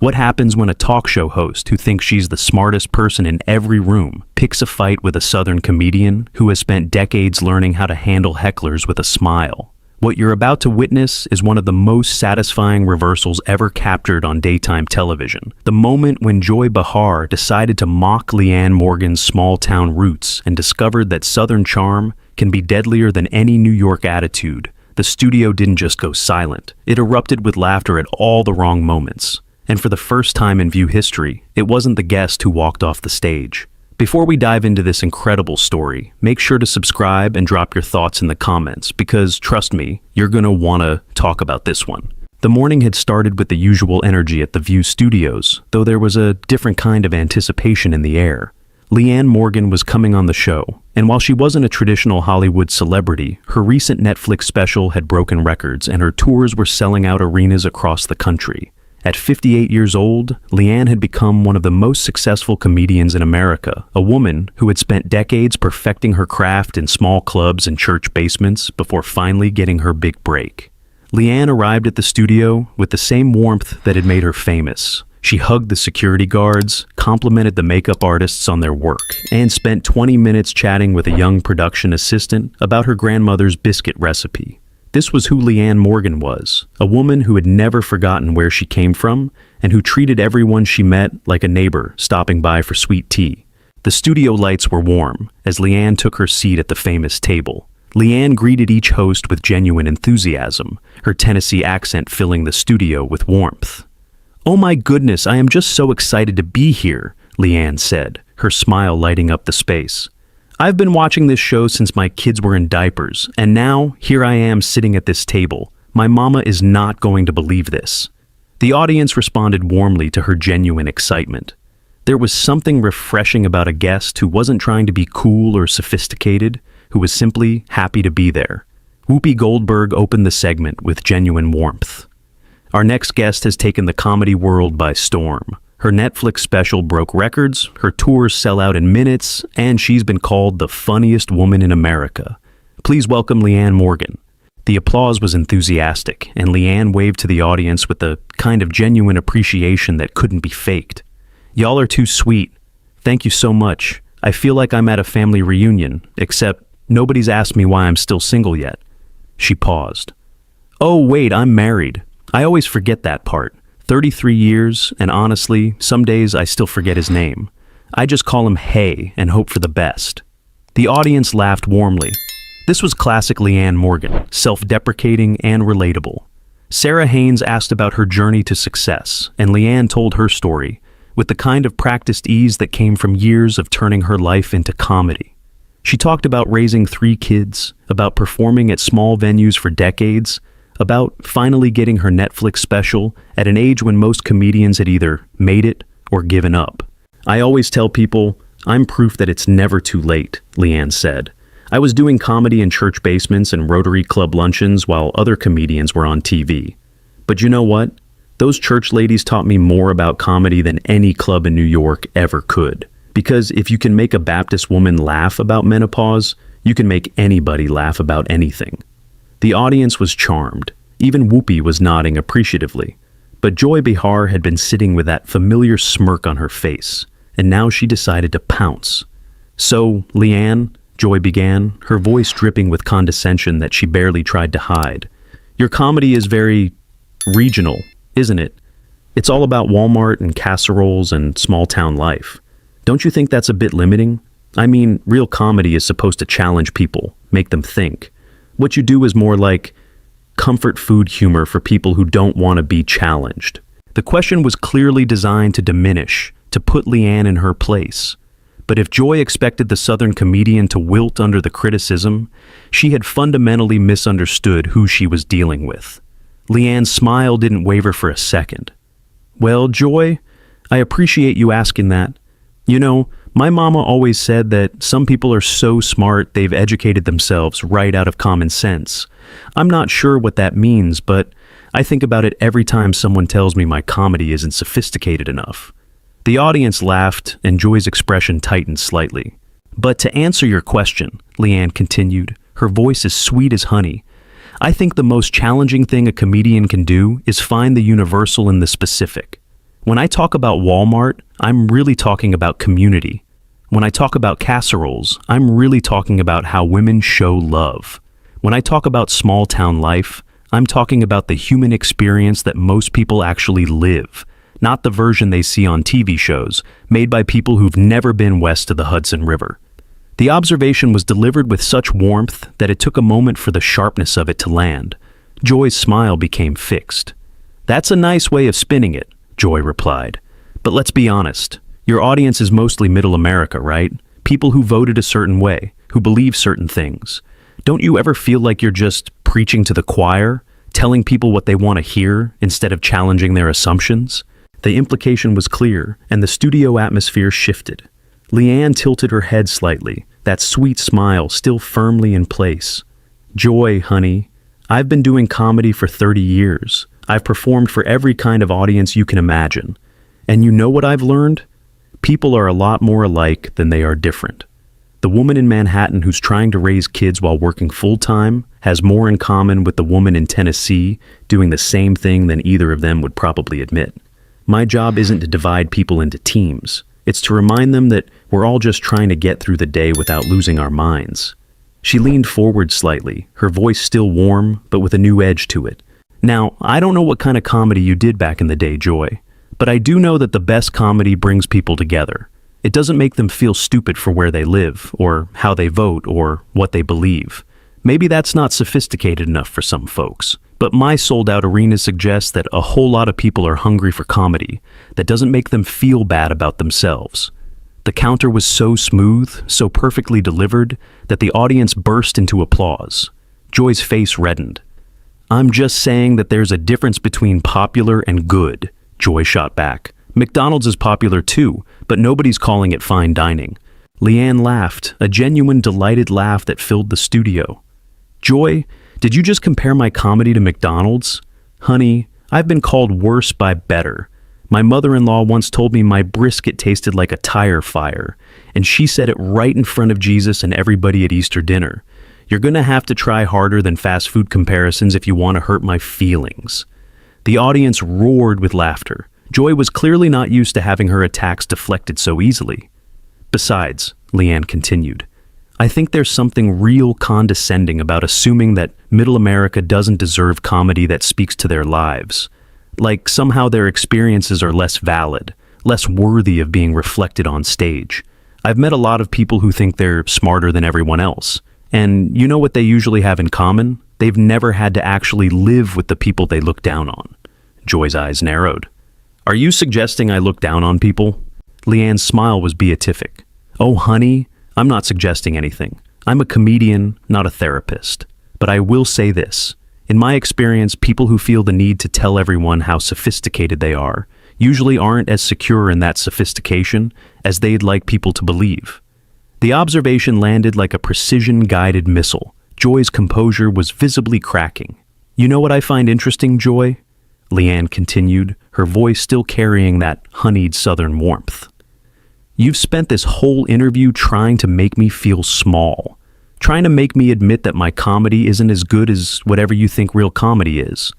What happens when a talk show host who thinks she's the smartest person in every room picks a fight with a Southern comedian who has spent decades learning how to handle hecklers with a smile? What you're about to witness is one of the most satisfying reversals ever captured on daytime television. The moment when Joy Behar decided to mock Leanne Morgan's small-town roots and discovered that Southern charm can be deadlier than any New York attitude. The studio didn't just go silent. It erupted with laughter at all the wrong moments. And for the first time in View history, it wasn't the guest who walked off the stage. Before we dive into this incredible story, make sure to subscribe and drop your thoughts in the comments because, trust me, you're going to want to talk about this one. The morning had started with the usual energy at the View studios, though there was a different kind of anticipation in the air. Leanne Morgan was coming on the show, and while she wasn't a traditional Hollywood celebrity, her recent Netflix special had broken records and her tours were selling out arenas across the country. At 58 years old, Leanne had become one of the most successful comedians in America, a woman who had spent decades perfecting her craft in small clubs and church basements before finally getting her big break. Leanne arrived at the studio with the same warmth that had made her famous. She hugged the security guards, complimented the makeup artists on their work, and spent 20 minutes chatting with a young production assistant about her grandmother's biscuit recipe. This was who Leanne Morgan was, a woman who had never forgotten where she came from and who treated everyone she met like a neighbor stopping by for sweet tea. The studio lights were warm as Leanne took her seat at the famous table. Leanne greeted each host with genuine enthusiasm, her Tennessee accent filling the studio with warmth. "Oh my goodness, I am just so excited to be here," Leanne said, her smile lighting up the space. "I've been watching this show since my kids were in diapers, and now here I am sitting at this table. My mama is not going to believe this." The audience responded warmly to her genuine excitement. There was something refreshing about a guest who wasn't trying to be cool or sophisticated, who was simply happy to be there. Whoopi Goldberg opened the segment with genuine warmth. Our next guest has taken the comedy world by storm. Her Netflix special broke records, her tours sell out in minutes, and she's been called the funniest woman in America. Please welcome Leanne Morgan. The applause was enthusiastic, and Leanne waved to the audience with the kind of genuine appreciation that couldn't be faked. "Y'all are too sweet. Thank you so much. I feel like I'm at a family reunion, except nobody's asked me why I'm still single yet." She paused. "Oh, wait, I'm married. I always forget that part. 33 years, and honestly, some days I still forget his name. I just call him Hey and hope for the best." The audience laughed warmly. This was classic Leanne Morgan, self-deprecating and relatable. Sarah Haynes asked about her journey to success, and Leanne told her story, with the kind of practiced ease that came from years of turning her life into comedy. She talked about raising 3 kids, about performing at small venues for decades, about finally getting her Netflix special at an age when most comedians had either made it or given up. "I always tell people, I'm proof that it's never too late," Leanne said. "I was doing comedy in church basements and Rotary Club luncheons while other comedians were on TV. But you know what? Those church ladies taught me more about comedy than any club in New York ever could. Because if you can make a Baptist woman laugh about menopause, you can make anybody laugh about anything." The audience was charmed. Even Whoopi was nodding appreciatively. But Joy Behar had been sitting with that familiar smirk on her face, and now she decided to pounce. "So, Leanne," Joy began, her voice dripping with condescension that she barely tried to hide, "your comedy is very regional, isn't it? It's all about Walmart and casseroles and small-town life. Don't you think that's a bit limiting? I mean, real comedy is supposed to challenge people, make them think. What you do is more like comfort food humor for people who don't want to be challenged." The question was clearly designed to diminish, to put Leanne in her place. But if Joy expected the Southern comedian to wilt under the criticism, she had fundamentally misunderstood who she was dealing with. Leanne's smile didn't waver for a second. "Well, Joy, I appreciate you asking that. You know, my mama always said that some people are so smart they've educated themselves right out of common sense. I'm not sure what that means, but I think about it every time someone tells me my comedy isn't sophisticated enough." The audience laughed, and Joy's expression tightened slightly. "But to answer your question," Leanne continued, her voice as sweet as honey, "I think the most challenging thing a comedian can do is find the universal in the specific. When I talk about Walmart, I'm really talking about community. When I talk about casseroles, I'm really talking about how women show love. When I talk about small town life, I'm talking about the human experience that most people actually live, not the version they see on TV shows made by people who've never been west of the Hudson River. The observation was delivered with such warmth that it took a moment for the sharpness of it to land. Joy's smile became fixed. "That's a nice way of spinning it," Joy replied. "But let's be honest. Your audience is mostly middle America, right? People who voted a certain way, who believe certain things. Don't you ever feel like you're just preaching to the choir, telling people what they want to hear instead of challenging their assumptions?" The implication was clear, and the studio atmosphere shifted. Leanne tilted her head slightly, that sweet smile still firmly in place. "Joy, honey, I've been doing comedy for 30 years. I've performed for every kind of audience you can imagine. And you know what I've learned? People are a lot more alike than they are different. The woman in Manhattan who's trying to raise kids while working full-time has more in common with the woman in Tennessee doing the same thing than either of them would probably admit. My job isn't to divide people into teams. It's to remind them that we're all just trying to get through the day without losing our minds." She leaned forward slightly, her voice still warm, but with a new edge to it. "Now, I don't know what kind of comedy you did back in the day, Joy, but I do know that the best comedy brings people together. It doesn't make them feel stupid for where they live, or how they vote, or what they believe. Maybe that's not sophisticated enough for some folks, but my sold-out arena suggests that a whole lot of people are hungry for comedy that doesn't make them feel bad about themselves." The counter was so smooth, so perfectly delivered, that the audience burst into applause. Joy's face reddened. "I'm just saying that there's a difference between popular and good," Joy shot back. "McDonald's is popular too, but nobody's calling it fine dining." Leanne laughed, a genuine delighted laugh that filled the studio. "Joy, did you just compare my comedy to McDonald's? Honey, I've been called worse by better. My mother-in-law once told me my brisket tasted like a tire fire, and she said it right in front of Jesus and everybody at Easter dinner. You're gonna have to try harder than fast food comparisons if you want to hurt my feelings." The audience roared with laughter. Joy was clearly not used to having her attacks deflected so easily. "Besides," Leanne continued, "I think there's something real condescending about assuming that middle America doesn't deserve comedy that speaks to their lives. Like somehow their experiences are less valid, less worthy of being reflected on stage. I've met a lot of people who think they're smarter than everyone else. And you know what they usually have in common? They've never had to actually live with the people they look down on." Joy's eyes narrowed. "Are you suggesting I look down on people?" Leanne's smile was beatific. "Oh, honey, I'm not suggesting anything. I'm a comedian, not a therapist. But I will say this. In my experience, people who feel the need to tell everyone how sophisticated they are usually aren't as secure in that sophistication as they'd like people to believe." The observation landed like a precision-guided missile. Joy's composure was visibly cracking. "You know what I find interesting, Joy?" Leanne continued, her voice still carrying that honeyed southern warmth. "You've spent this whole interview trying to make me feel small, trying to make me admit that my comedy isn't as good as whatever you think real comedy is.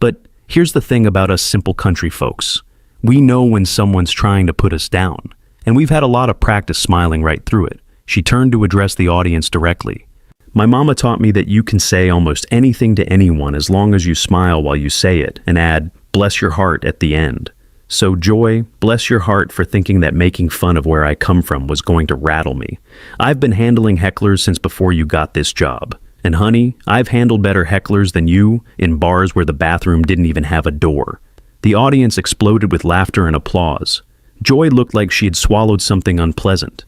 But here's the thing about us simple country folks. We know when someone's trying to put us down, and we've had a lot of practice smiling right through it." She turned to address the audience directly. "My mama taught me that you can say almost anything to anyone as long as you smile while you say it and add, 'bless your heart' at the end. So Joy, bless your heart for thinking that making fun of where I come from was going to rattle me. I've been handling hecklers since before you got this job. And honey, I've handled better hecklers than you in bars where the bathroom didn't even have a door." The audience exploded with laughter and applause. Joy looked like she had swallowed something unpleasant.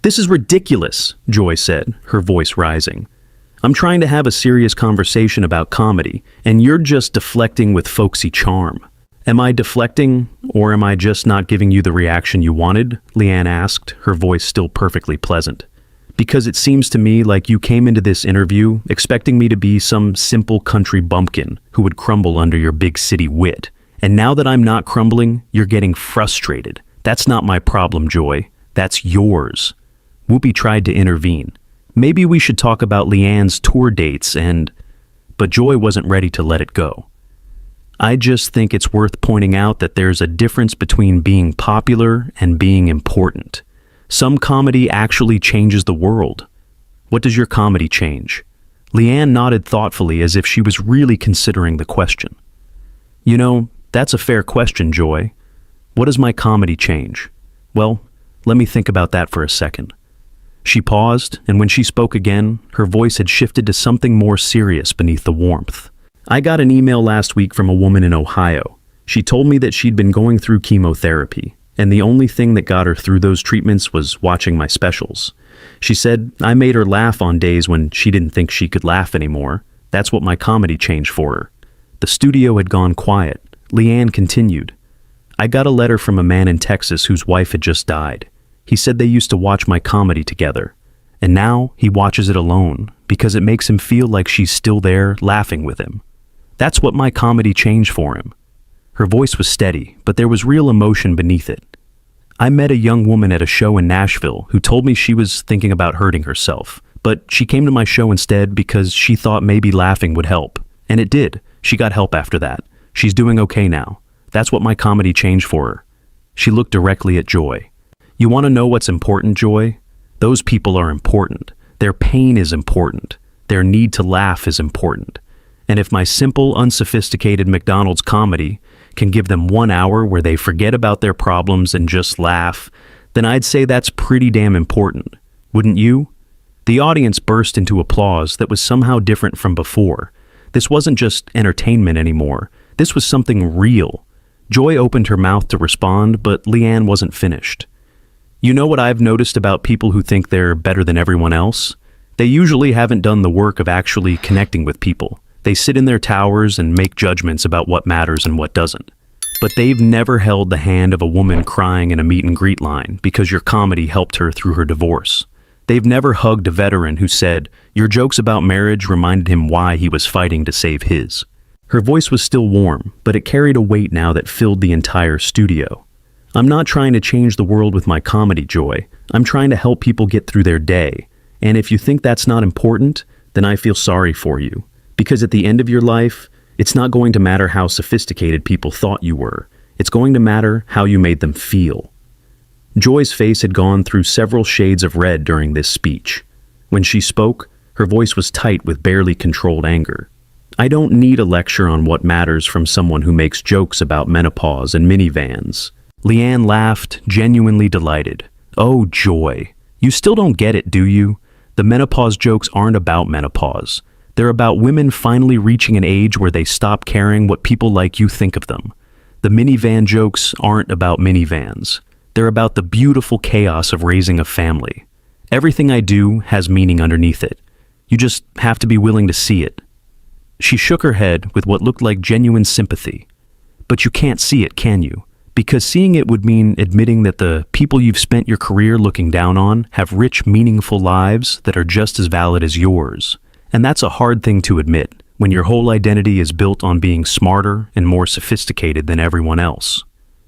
"This is ridiculous," Joy said, her voice rising. "I'm trying to have a serious conversation about comedy, and you're just deflecting with folksy charm." "Am I deflecting, or am I just not giving you the reaction you wanted?" Leanne asked, her voice still perfectly pleasant. "Because it seems to me like you came into this interview expecting me to be some simple country bumpkin who would crumble under your big city wit. And now that I'm not crumbling, you're getting frustrated. That's not my problem, Joy. That's yours." Whoopi tried to intervene. "Maybe we should talk about Leanne's tour dates and—" But Joy wasn't ready to let it go. I just think it's worth pointing out that there's a difference between being popular and being important. Some comedy actually changes the world. What does your comedy change? Leanne nodded thoughtfully as if she was really considering the question. You know, that's a fair question, Joy. What does my comedy change? Well, let me think about that for a second. She paused, and when she spoke again, her voice had shifted to something more serious beneath the warmth. I got an email last week from a woman in Ohio. She told me that she'd been going through chemotherapy, and the only thing that got her through those treatments was watching my specials. She said I made her laugh on days when she didn't think she could laugh anymore. That's what my comedy changed for her. The studio had gone quiet. Leanne continued. I got a letter from a man in Texas whose wife had just died. He said they used to watch my comedy together, and now he watches it alone because it makes him feel like she's still there laughing with him. That's what my comedy changed for him. Her voice was steady, but there was real emotion beneath it. I met a young woman at a show in Nashville who told me she was thinking about hurting herself, but she came to my show instead because she thought maybe laughing would help. And it did. She got help after that. She's doing okay now. That's what my comedy changed for her. She looked directly at Joy. You want to know what's important, Joy? Those people are important. Their pain is important. Their need to laugh is important. And if my simple, unsophisticated McDonald's comedy can give them 1 hour where they forget about their problems and just laugh, then I'd say that's pretty damn important. Wouldn't you? The audience burst into applause that was somehow different from before. This wasn't just entertainment anymore. This was something real. Joy opened her mouth to respond, but Leanne wasn't finished. You know what I've noticed about people who think they're better than everyone else? They usually haven't done the work of actually connecting with people. They sit in their towers and make judgments about what matters and what doesn't. But they've never held the hand of a woman crying in a meet and greet line because your comedy helped her through her divorce. They've never hugged a veteran who said, your jokes about marriage reminded him why he was fighting to save his. Her voice was still warm, but it carried a weight now that filled the entire studio. I'm not trying to change the world with my comedy, Joy. I'm trying to help people get through their day. And if you think that's not important, then I feel sorry for you. Because at the end of your life, it's not going to matter how sophisticated people thought you were. It's going to matter how you made them feel. Joy's face had gone through several shades of red during this speech. When she spoke, her voice was tight with barely controlled anger. I don't need a lecture on what matters from someone who makes jokes about menopause and minivans. Leanne laughed, genuinely delighted. Oh, Joy. You still don't get it, do you? The menopause jokes aren't about menopause. They're about women finally reaching an age where they stop caring what people like you think of them. The minivan jokes aren't about minivans. They're about the beautiful chaos of raising a family. Everything I do has meaning underneath it. You just have to be willing to see it. She shook her head with what looked like genuine sympathy. But you can't see it, can you? Because seeing it would mean admitting that the people you've spent your career looking down on have rich, meaningful lives that are just as valid as yours. And that's a hard thing to admit when your whole identity is built on being smarter and more sophisticated than everyone else.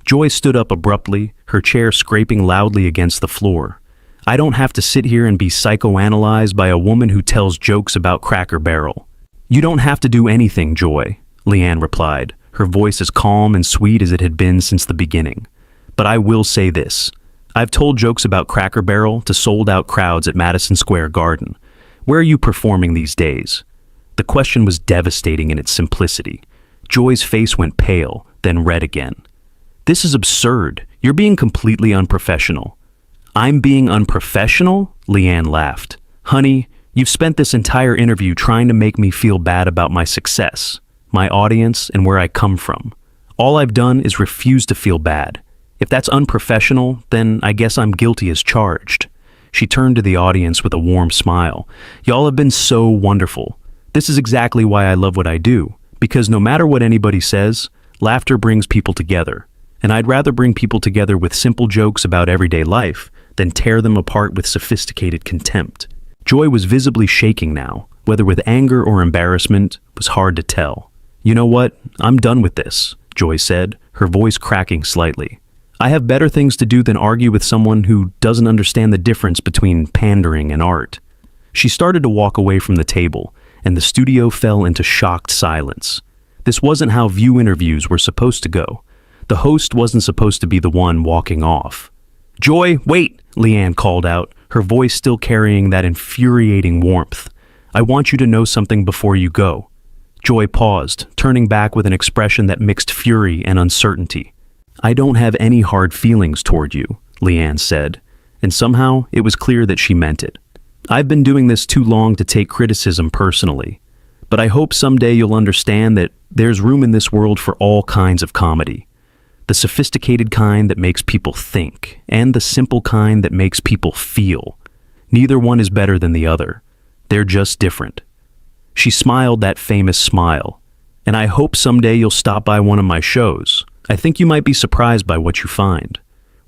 Joy stood up abruptly, her chair scraping loudly against the floor. I don't have to sit here and be psychoanalyzed by a woman who tells jokes about Cracker Barrel. You don't have to do anything, Joy, Leanne replied, her voice as calm and sweet as it had been since the beginning. But I will say this. I've told jokes about Cracker Barrel to sold-out crowds at Madison Square Garden. Where are you performing these days? The question was devastating in its simplicity. Joy's face went pale, then red again. This is absurd. You're being completely unprofessional. I'm being unprofessional? Leanne laughed. Honey, you've spent this entire interview trying to make me feel bad about my success, my audience, and where I come from. All I've done is refuse to feel bad. If that's unprofessional, then I guess I'm guilty as charged. She turned to the audience with a warm smile. Y'all have been so wonderful. This is exactly why I love what I do, because no matter what anybody says, laughter brings people together. And I'd rather bring people together with simple jokes about everyday life than tear them apart with sophisticated contempt. Joy was visibly shaking now, whether with anger or embarrassment was hard to tell. You know what? I'm done with this, Joy said, her voice cracking slightly. I have better things to do than argue with someone who doesn't understand the difference between pandering and art. She started to walk away from the table, and the studio fell into shocked silence. This wasn't how View interviews were supposed to go. The host wasn't supposed to be the one walking off. "Joy, wait!" Leanne called out, her voice still carrying that infuriating warmth. "I want you to know something before you go." Joy paused, turning back with an expression that mixed fury and uncertainty. "I don't have any hard feelings toward you," Leanne said, and somehow it was clear that she meant it. "I've been doing this too long to take criticism personally, but I hope someday you'll understand that there's room in this world for all kinds of comedy. The sophisticated kind that makes people think, and the simple kind that makes people feel. Neither one is better than the other. They're just different." She smiled that famous smile. "And I hope someday you'll stop by one of my shows. I think you might be surprised by what you find.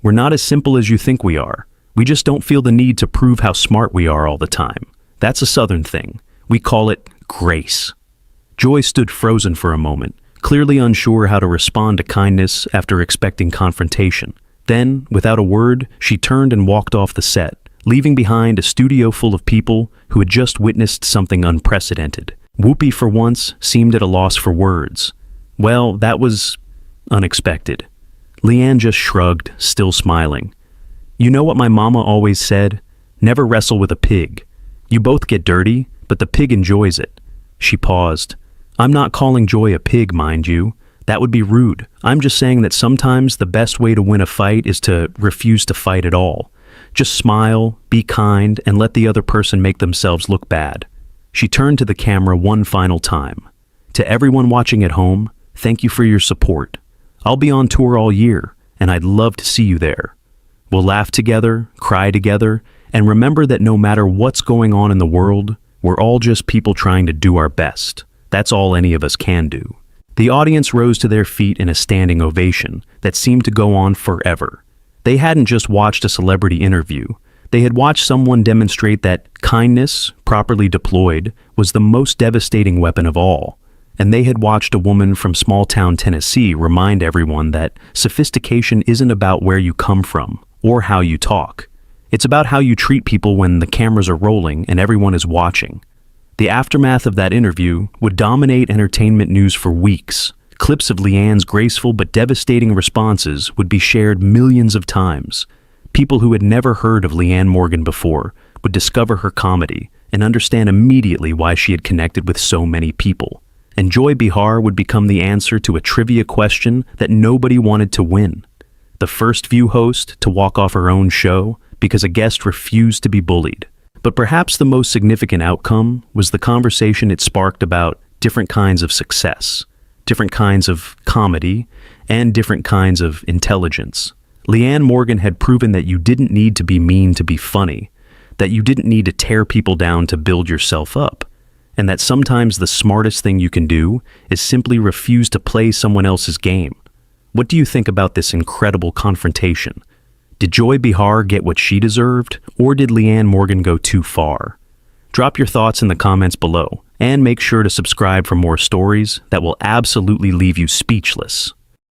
We're not as simple as you think we are. We just don't feel the need to prove how smart we are all the time. That's a Southern thing. We call it grace." Joy stood frozen for a moment, clearly unsure how to respond to kindness after expecting confrontation. Then, without a word, she turned and walked off the set, leaving behind a studio full of people who had just witnessed something unprecedented. Whoopi, for once, seemed at a loss for words. Well, that was unexpected. Leanne just shrugged, still smiling. "You know what my mama always said? Never wrestle with a pig. You both get dirty, but the pig enjoys it." She paused. "I'm not calling Joy a pig, mind you. That would be rude. I'm just saying that sometimes the best way to win a fight is to refuse to fight at all. Just smile, be kind, and let the other person make themselves look bad." She turned to the camera one final time. "To everyone watching at home, thank you for your support. I'll be on tour all year, and I'd love to see you there. We'll laugh together, cry together, and remember that no matter what's going on in the world, we're all just people trying to do our best. That's all any of us can do." The audience rose to their feet in a standing ovation that seemed to go on forever. They hadn't just watched a celebrity interview. They had watched someone demonstrate that kindness, properly deployed, was the most devastating weapon of all. And they had watched a woman from small-town Tennessee remind everyone that sophistication isn't about where you come from or how you talk. It's about how you treat people when the cameras are rolling and everyone is watching. The aftermath of that interview would dominate entertainment news for weeks. Clips of Leanne's graceful but devastating responses would be shared millions of times. People who had never heard of Leanne Morgan before would discover her comedy and understand immediately why she had connected with so many people. And Joy Behar would become the answer to a trivia question that nobody wanted to win. The first View host to walk off her own show because a guest refused to be bullied. But perhaps the most significant outcome was the conversation it sparked about different kinds of success, different kinds of comedy, and different kinds of intelligence. Leanne Morgan had proven that you didn't need to be mean to be funny, that you didn't need to tear people down to build yourself up, and that sometimes the smartest thing you can do is simply refuse to play someone else's game. What do you think about this incredible confrontation? Did Joy Behar get what she deserved, or did Leanne Morgan go too far? Drop your thoughts in the comments below, and make sure to subscribe for more stories that will absolutely leave you speechless.